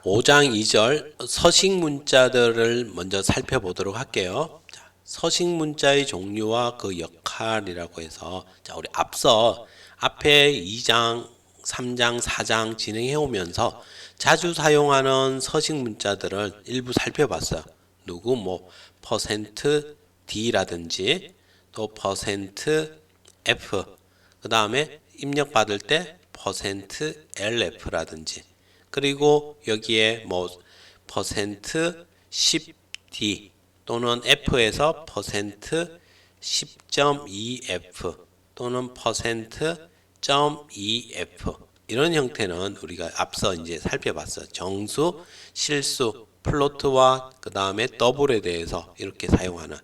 5장 2절 서식 문자들을 먼저 살펴보도록 할게요. 자, 서식 문자의 종류와 그 역할이라고 해서 자, 우리 앞서 앞에 2장, 3장, 4장 진행해 오면서 자주 사용하는 서식 문자들을 일부 살펴봤어요. 누구 뭐 %D라든지 또 %F 그 다음에 입력받을 때 %LF라든지 그리고 여기에 뭐 %10D 또는 F에서 %10.2F 또는 %.2F 이런 형태는 우리가 앞서 이제 살펴봤어요. 정수, 실수, 플로트와 그 다음에 더블에 대해서 이렇게 사용하는.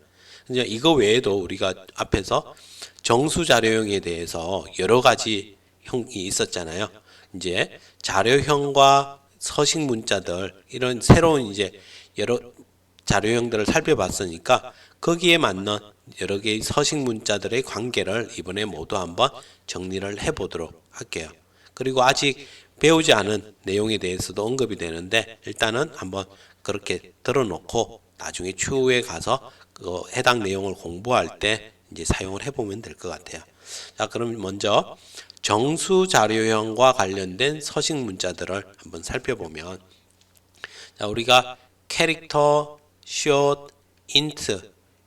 이제 이거 외에도 우리가 앞에서 정수 자료형에 대해서 여러 가지 형이 있었잖아요. 이제 자료형과 서식 문자들 이런 새로운 이제 여러 자료형들을 살펴봤으니까 거기에 맞는 여러 개의 서식 문자들의 관계를 이번에 모두 한번 정리를 해보도록 할게요. 그리고 아직 배우지 않은 내용에 대해서도 언급이 되는데 일단은 한번 그렇게 들어놓고 나중에 추후에 가서 그 해당 내용을 공부할 때 이제 사용을 해보면 될 것 같아요. 자, 그럼 먼저 정수 자료형과 관련된 서식 문자들을 한번 살펴보면 자, 우리가 캐릭터, short, int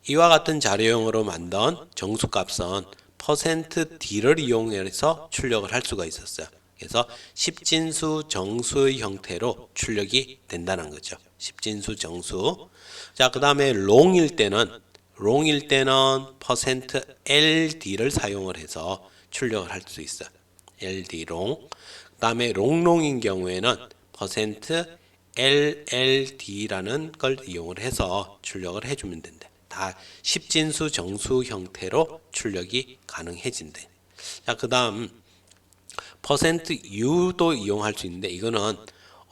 이와 같은 자료형으로 만든 정수값은 %D를 이용해서 출력을 할 수가 있었어요. 그래서 십진수 정수의 형태로 출력이 된다는 거죠. 십진수 정수. 자, 그 다음에 롱일 때는 %LD를 사용을 해서 출력을 할 수 있어요. LD 롱. 그 다음에 롱롱인 경우에는 %LLD라는 걸 이용을 해서 출력을 해주면 된다. 다 십진수 정수 형태로 출력이 가능해진대. 자, 그 다음 %U도 이용할 수 있는데 이거는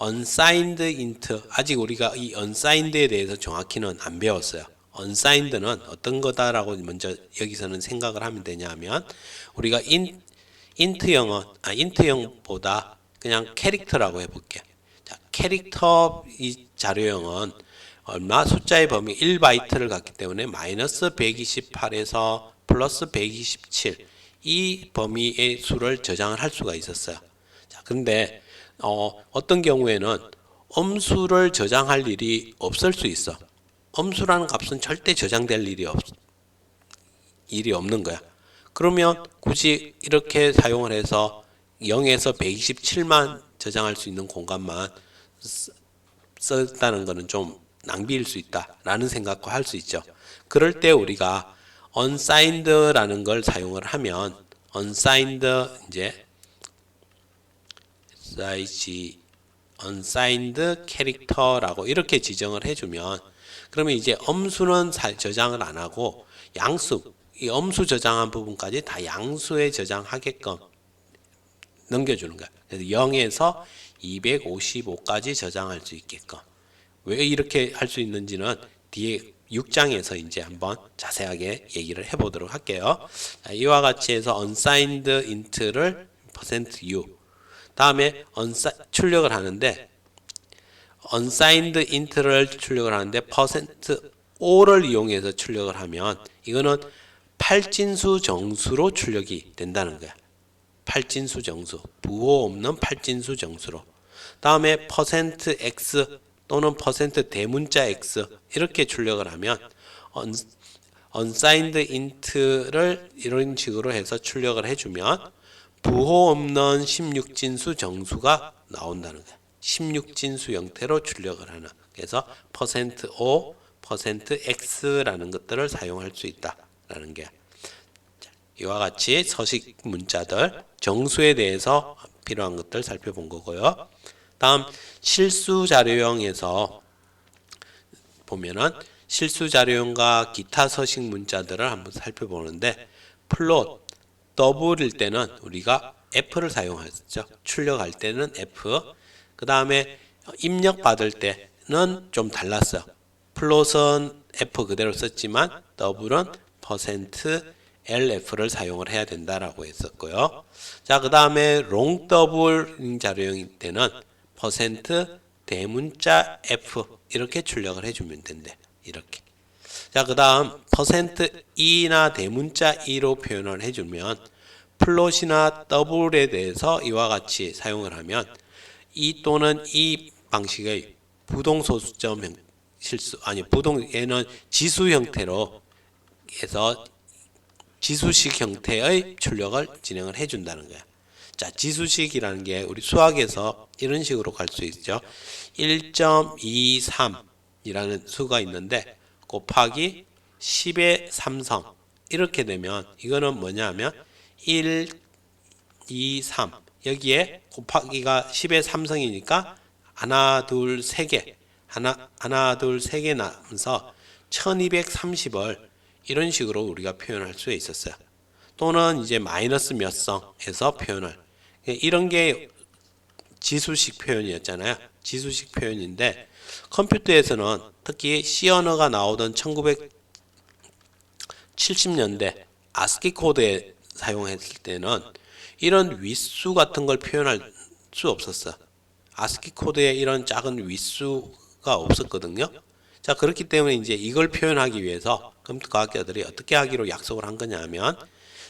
unsigned int 아직 우리가 이 unsigned에 대해서 정확히는 안 배웠어요. unsigned는 어떤 거다라고 먼저 여기서는 생각을 하면 되냐면 우리가 int형보다 그냥 캐릭터라고 해볼게요. 자, 캐릭터 이 자료형은 얼마 숫자의 범위 1바이트를 갖기 때문에 마이너스 128에서 플러스 127 이 범위의 수를 저장을 할 수가 있었어요. 자, 근데 어떤 경우에는 엄수를 저장할 일이 없을 수 있어. 엄수라는 값은 절대 저장될 일이 없는 거야. 그러면 굳이 이렇게 사용을 해서 0에서 127만 저장할 수 있는 공간만 썼다는 것은 좀 낭비일 수 있다라는 생각과 할 수 있죠. 그럴 때 우리가 unsigned라는 걸 사용을 하면 unsigned 이제 unsigned 캐릭터라고 이렇게 지정을 해주면 그러면 이제 엄수는 저장을 안 하고 양수 이 엄수 저장한 부분까지 다 양수에 저장하게끔 넘겨주는 거야. 그래서 0에서 255까지 저장할 수 있게끔. 왜 이렇게 할 수 있는지는 뒤에 6장에서 이제 한번 자세하게 얘기를 해보도록 할게요. 자, 이와 같이 해서 unsigned int를 %u 다음에 출력을 하는데 unsigned int를 출력을 하는데 %o를 이용해서 출력을 하면 이거는 8진수 정수로 출력이 된다는 거야. 8진수 정수, 부호 없는 8진수 정수로. 다음에 %x 또는 %대문자 x 이렇게 출력을 하면 unsigned int를 이런 식으로 해서 출력을 해주면 부호 없는 16진수 정수가 나온다는 거야. 16진수 형태로 출력을 하는. 그래서 %o, %x라는 것들을 사용할 수 있다라는 게. 이와 같이 서식 문자들 정수에 대해서 필요한 것들 살펴본 거고요. 다음 실수 자료형에서 보면은 실수 자료형과 기타 서식 문자들을 한번 살펴보는데 플롯, 더블일 때는 우리가 F를 사용하죠. 출력할 때는 F. 그 다음에 입력 받을 때는 좀 달랐어요. 플롯은 F 그대로 썼지만 더블은 %LF를 사용을 해야 된다라고 했었고요. 자, 그 다음에 롱 더블 자료형일 때는 대문자 F 이렇게 출력을 해주면 된대. 이렇게. 자, 그 다음 %e나 대문자 e로 표현을 해주면 플롯이나 더블에 대해서 이와 같이 사용을 하면 이 또는 이 방식의 부동소수점 실수 얘는 지수 형태로 해서 지수식 형태의 출력을 진행을 해준다는 거야. 자, 지수식이라는 게 우리 수학에서 이런 식으로 갈 수 있죠. 1.23이라는 수가 있는데 곱하기 10의 3성 이렇게 되면 이거는 뭐냐면 1, 2, 3 여기에 곱하기가 10의 3성이니까 하나, 둘, 세 개 하나, 둘, 세 개 나면서 1230을 이런 식으로 우리가 표현할 수 있었어요. 또는 이제 마이너스 몇 성에서 표현을 이런 게 지수식 표현이었잖아요. 지수식 표현인데 컴퓨터에서는 특히 C 언어가 나오던 1970년대 아스키 코드에 사용했을 때는 이런 윗수 같은 걸 표현할 수 없었어. 아스키 코드에 이런 작은 윗수가 없었거든요. 자, 그렇기 때문에 이제 이걸 표현하기 위해서 컴퓨터 과학자들이 어떻게 하기로 약속을 한 거냐면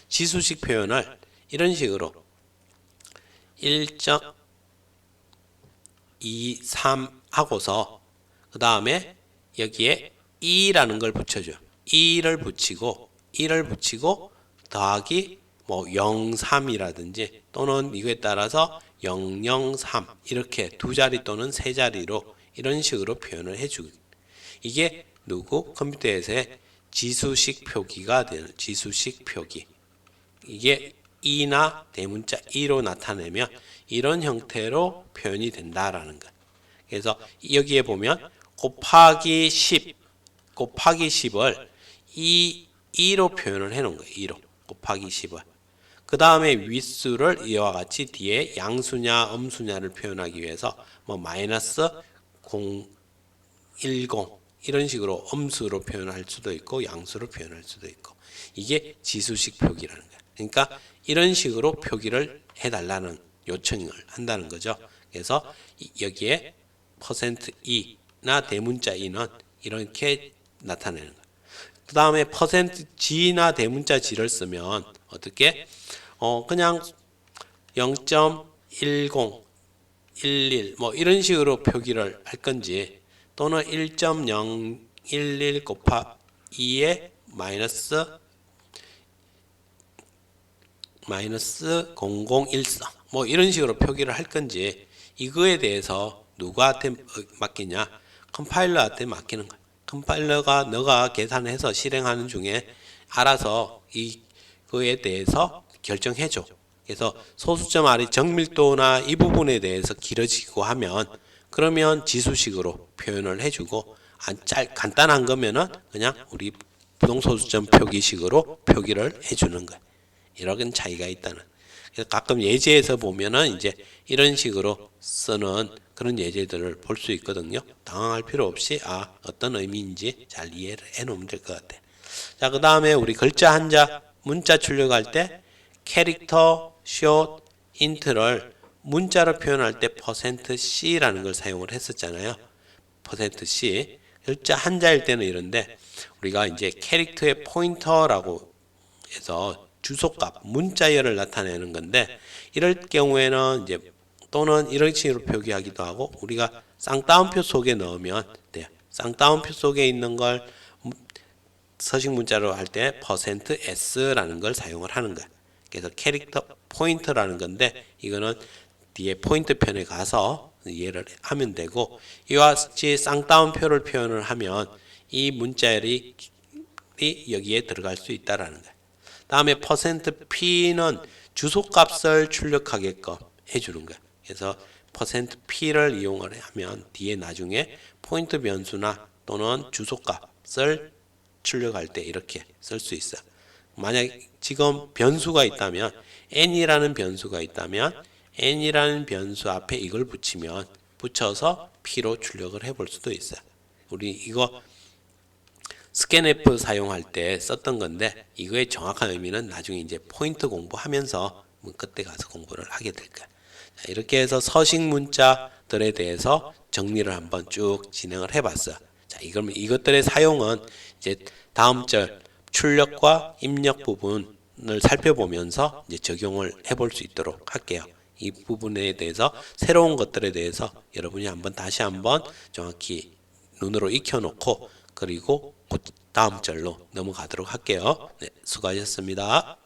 지수식 표현을 이런 식으로 1.23 하고서 그 다음에 여기에 2라는 걸 붙여줘. 2를 붙이고 더하기 뭐 03이라든지 또는 이거에 따라서 003 이렇게 두 자리 또는 세 자리로 이런 식으로 표현을 해주고 이게 누구 컴퓨터에서의 지수식 표기가 되는 지수식 표기. 이게 e나 대문자 e로 나타내면 이런 형태로 표현이 된다라는 거. 그래서 여기에 보면 곱하기 10을 2로 표현을 해놓은 거예요. 2로 곱하기 10을. 그 다음에 윗수를 이와 같이 뒤에 양수냐 음수냐를 표현하기 위해서 뭐 마이너스 0, 10 이런 식으로 음수로 표현할 수도 있고 양수로 표현할 수도 있고 이게 지수식 표기라는 거예요. 그러니까 이런 식으로 표기를 해달라는 요청을 한다는 거죠. 그래서 여기에 %e나 대문자 e는 이렇게 나타내는 거예요. 그 다음에 %g나 대문자 g를 쓰면 어떻게? 그냥 0.10, 11 뭐 이런 식으로 표기를 할 건지 또는 1.011 곱하기 2에 마이너스 0014 뭐 이런 식으로 표기를 할 건지 이거에 대해서 누구한테 맡기냐? 컴파일러한테 맡기는 거야. 컴파일러가 너가 계산해서 실행하는 중에 알아서 이거에 대해서 결정해줘. 그래서 소수점 아래 정밀도나 이 부분에 대해서 길어지고 하면 그러면 지수식으로 표현을 해주고 간단한 거면은 그냥 우리 부동소수점 표기식으로 표기를 해주는 거야. 이런 차이가 있다는. 그래서 가끔 예제에서 보면은 이제 이런 식으로 쓰는 그런 예제들을 볼 수 있거든요. 당황할 필요 없이 어떤 의미인지 잘 이해를 해놓으면 될 것 같아. 자, 그 다음에 우리 글자 한자 문자 출력할 때 캐릭터, 숏, 인트를 문자로 표현할 때 %c라는 걸 사용을 했었잖아요. %c. 글자 한자일 때는 이런데 우리가 이제 캐릭터의 포인터라고 해서 주소값, 문자열을 나타내는 건데 이럴 경우에는 이제 또는 이런 식으로 표기하기도 하고 우리가 쌍따옴표 속에 넣으면 돼요. 쌍따옴표 속에 있는 걸 서식 문자로 할 때 %s라는 걸 사용을 하는 거예요. 그래서 캐릭터 포인터라는 건데 이거는 뒤에 포인트 편에 가서 이해를 하면 되고 이와 같이 쌍따옴표를 표현을 하면 이 문자열이 여기에 들어갈 수 있다라는 거예요. 다음에 %p는 주소값을 출력하게끔 해주는 거예요. 그래서 %p를 이용을 하면 뒤에 나중에 포인트 변수나 또는 주소값을 출력할 때 이렇게 쓸 수 있어요. 만약 지금 변수가 있다면 n이라는 변수가 있다면 n이라는 변수 앞에 이걸 붙여서 p로 출력을 해볼 수도 있어요. 우리 이거 스캔F 사용할 때 썼던 건데 이거의 정확한 의미는 나중에 이제 포인트 공부하면서 그때 가서 공부를 하게 될 거야. 이렇게 해서 서식 문자 것들에 대해서 정리를 한번 쭉 진행을 해봤어요. 자, 그러면 이것들의 사용은 이제 다음 절 출력과 입력 부분을 살펴보면서 이제 적용을 해볼 수 있도록 할게요. 이 부분에 대해서 새로운 것들에 대해서 여러분이 다시 한번 정확히 눈으로 익혀놓고 그리고 다음 절로 넘어가도록 할게요. 네, 수고하셨습니다.